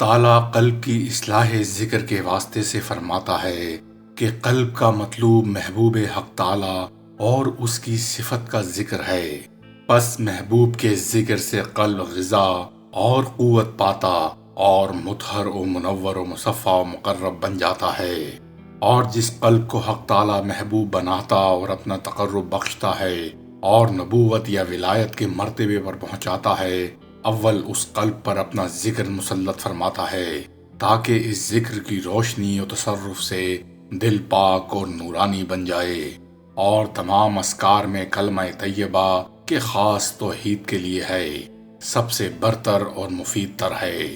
تعالیٰ قلب کی اصلاح ذکر کے واسطے سے فرماتا ہے کہ قلب کا مطلوب محبوب حق تعالیٰ اور اس کی صفت کا ذکر ہے۔ پس محبوب کے ذکر سے قلب غذا اور قوت پاتا اور مطہر و منور و مصفا و مقرب بن جاتا ہے۔ اور جس قلب کو حق تعالیٰ محبوب بناتا اور اپنا تقرب بخشتا ہے اور نبوت یا ولایت کے مرتبے پر پہنچاتا ہے، اول اس قلب پر اپنا ذکر مسلط فرماتا ہے تاکہ اس ذکر کی روشنی و تصرف سے دل پاک اور نورانی بن جائے، اور تمام اذکار میں کلمہ طیبہ کے خاص توحید کے لیے ہے، سب سے برتر اور مفید تر ہے۔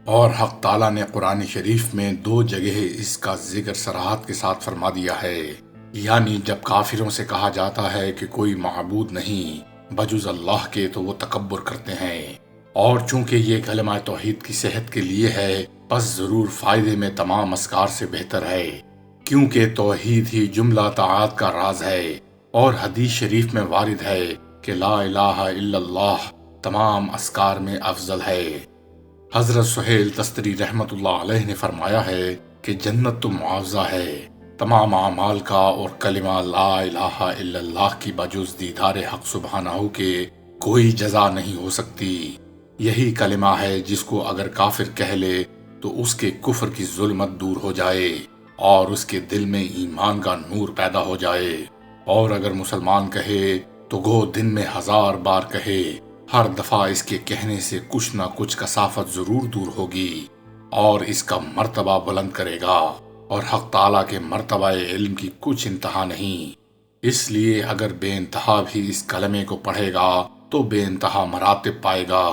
اور حق تعالیٰ نے قرآن شریف میں 2 جگہ اس کا ذکر صراحت کے ساتھ فرما دیا ہے، یعنی جب کافروں سے کہا جاتا ہے کہ کوئی معبود نہیں بجز اللہ کے تو وہ تکبر کرتے ہیں، اور چونکہ یہ کلمہ توحید کی صحت کے لیے ہے پس ضرور فائدے میں تمام اذکار سے بہتر ہے، کیونکہ توحید ہی جملہ طاعات کا راز ہے، اور حدیث شریف میں وارد ہے کہ لا الہ الا اللہ تمام اذکار میں افضل ہے۔ حضرت سہیل تستری رحمت اللہ علیہ نے فرمایا ہے کہ جنت تو معاوضہ ہے تمام اعمال کا، اور کلمہ لا الہ الا اللہ کی بجز دیدار حق سبحانہ کے کوئی جزا نہیں ہو سکتی۔ یہی کلمہ ہے جس کو اگر کافر کہہ لے تو اس کے کفر کی ظلمت دور ہو جائے اور اس کے دل میں ایمان کا نور پیدا ہو جائے، اور اگر مسلمان کہے تو گو دن میں 1000 بار کہے، ہر دفعہ اس کے کہنے سے کچھ نہ کچھ کثافت ضرور دور ہوگی اور اس کا مرتبہ بلند کرے گا، اور حق تعالیٰ کے مرتبہ علم کی کچھ انتہا نہیں۔ اس لیے اگر بے انتہا بھی اس کلمے کو پڑھے گا تو بے انتہا مراتب پائے گا،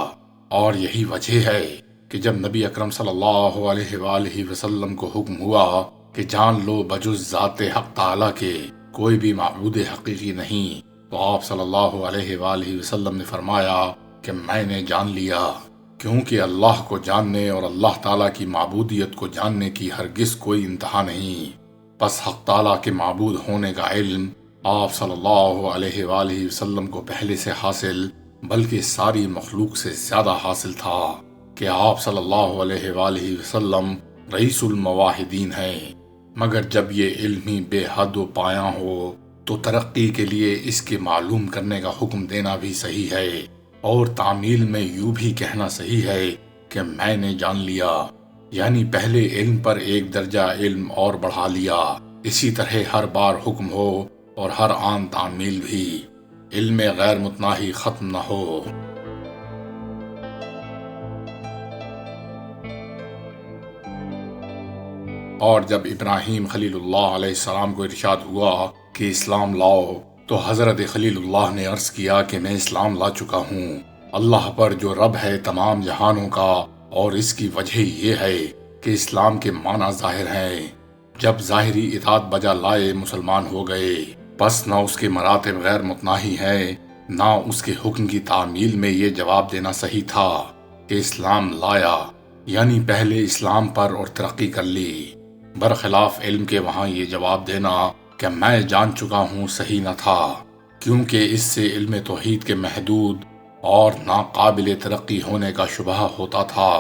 اور یہی وجہ ہے کہ جب نبی اکرم صلی اللہ علیہ وآلہ وسلم کو حکم ہوا کہ جان لو بجز ذات حق تعالیٰ کے کوئی بھی معبود حقیقی نہیں، تو آپ صلی اللہ علیہ وآلہ وسلم نے فرمایا کہ میں نے جان لیا، کیونکہ اللہ کو جاننے اور اللہ تعالیٰ کی معبودیت کو جاننے کی ہرگز کوئی انتہا نہیں۔ پس حق تعالیٰ کے معبود ہونے کا علم آپ صلی اللہ علیہ وآلہ وسلم کو پہلے سے حاصل بلکہ ساری مخلوق سے زیادہ حاصل تھا کہ آپ صلی اللہ علیہ وآلہ وسلم رئیس المواحدین ہیں، مگر جب یہ علم ہی بے حد و پایاں ہو تو ترقی کے لیے اس کے معلوم کرنے کا حکم دینا بھی صحیح ہے، اور تعمیل میں یوں بھی کہنا صحیح ہے کہ میں نے جان لیا، یعنی پہلے علم پر ایک درجہ علم اور بڑھا لیا۔ اسی طرح ہر بار حکم ہو اور ہر آن تعمیل بھی، علم غیر متناہی ختم نہ ہو۔ اور جب ابراہیم خلیل اللہ علیہ السلام کو ارشاد ہوا کہ اسلام لاؤ تو حضرت خلیل اللہ نے عرض کیا کہ میں اسلام لا چکا ہوں، اللہ پر جو رب ہے تمام جہانوں کا، اور اس کی وجہ یہ ہے کہ اسلام کے معنی ظاہر ہیں۔ جب ظاہری اطاعت بجا لائے مسلمان ہو گئے، پس نہ اس کے مراتب غیر متناہی ہیں، نہ اس کے حکم کی تعمیل میں یہ جواب دینا صحیح تھا کہ اسلام لایا، یعنی پہلے اسلام پر اور ترقی کر لی، برخلاف علم کے وہاں یہ جواب دینا کہ میں جان چکا ہوں صحیح نہ تھا، کیونکہ اس سے علم توحید کے محدود اور ناقابل ترقی ہونے کا شبہ ہوتا تھا۔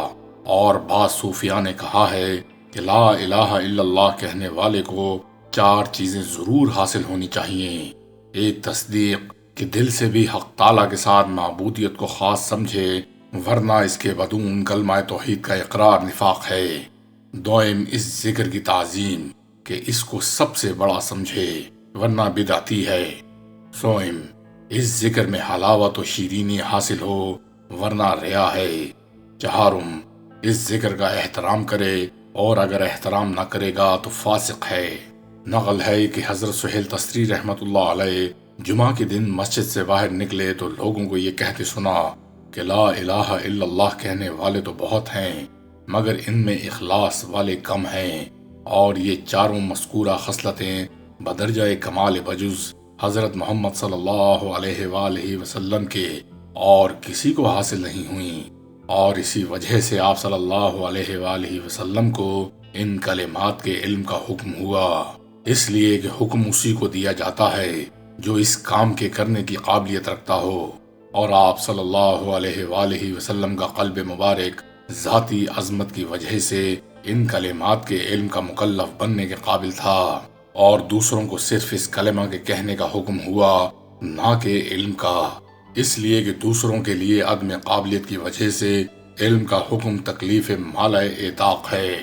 اور بعض صوفیاء نے کہا ہے کہ لا الہ الا اللہ کہنے والے کو 4 چیزیں ضرور حاصل ہونی چاہیے۔ ایک، تصدیق کہ دل سے بھی حق تعالیٰ کے ساتھ معبودیت کو خاص سمجھے، ورنہ اس کے بدون کلمہ توحید کا اقرار نفاق ہے۔ دوئم، اس ذکر کی تعظیم کہ اس کو سب سے بڑا سمجھے، ورنہ بدعتی ہے۔ سوئم، اس ذکر میں حلاوت و شیرینی حاصل ہو، ورنہ ریا ہے۔ چہارم، اس ذکر کا احترام کرے، اور اگر احترام نہ کرے گا تو فاسق ہے۔ نقل ہے کہ حضرت سہیل تستری رحمت اللہ علیہ جمعہ کے دن مسجد سے باہر نکلے تو لوگوں کو یہ کہتے سنا کہ لا الہ الا اللہ کہنے والے تو بہت ہیں، مگر ان میں اخلاص والے کم ہیں، اور یہ 4 مذکورہ خصلتیں بدرجہ کمال بجز حضرت محمد صلی اللہ علیہ وآلہ وسلم کے اور کسی کو حاصل نہیں ہوئیں، اور اسی وجہ سے آپ صلی اللہ علیہ وآلہ وسلم کو ان کلمات کے علم کا حکم ہوا، اس لیے کہ حکم اسی کو دیا جاتا ہے جو اس کام کے کرنے کی قابلیت رکھتا ہو، اور آپ صلی اللہ علیہ وآلہ وسلم کا قلب مبارک ذاتی عظمت کی وجہ سے ان کلمات کے علم کا مکلف بننے کے قابل تھا، اور دوسروں کو صرف اس کلمہ کے کہنے کا حکم ہوا، نہ کہ علم کا، اس لیے کہ دوسروں کے لیے عدم قابلیت کی وجہ سے علم کا حکم تکلیف مالۂ اطاق ہے۔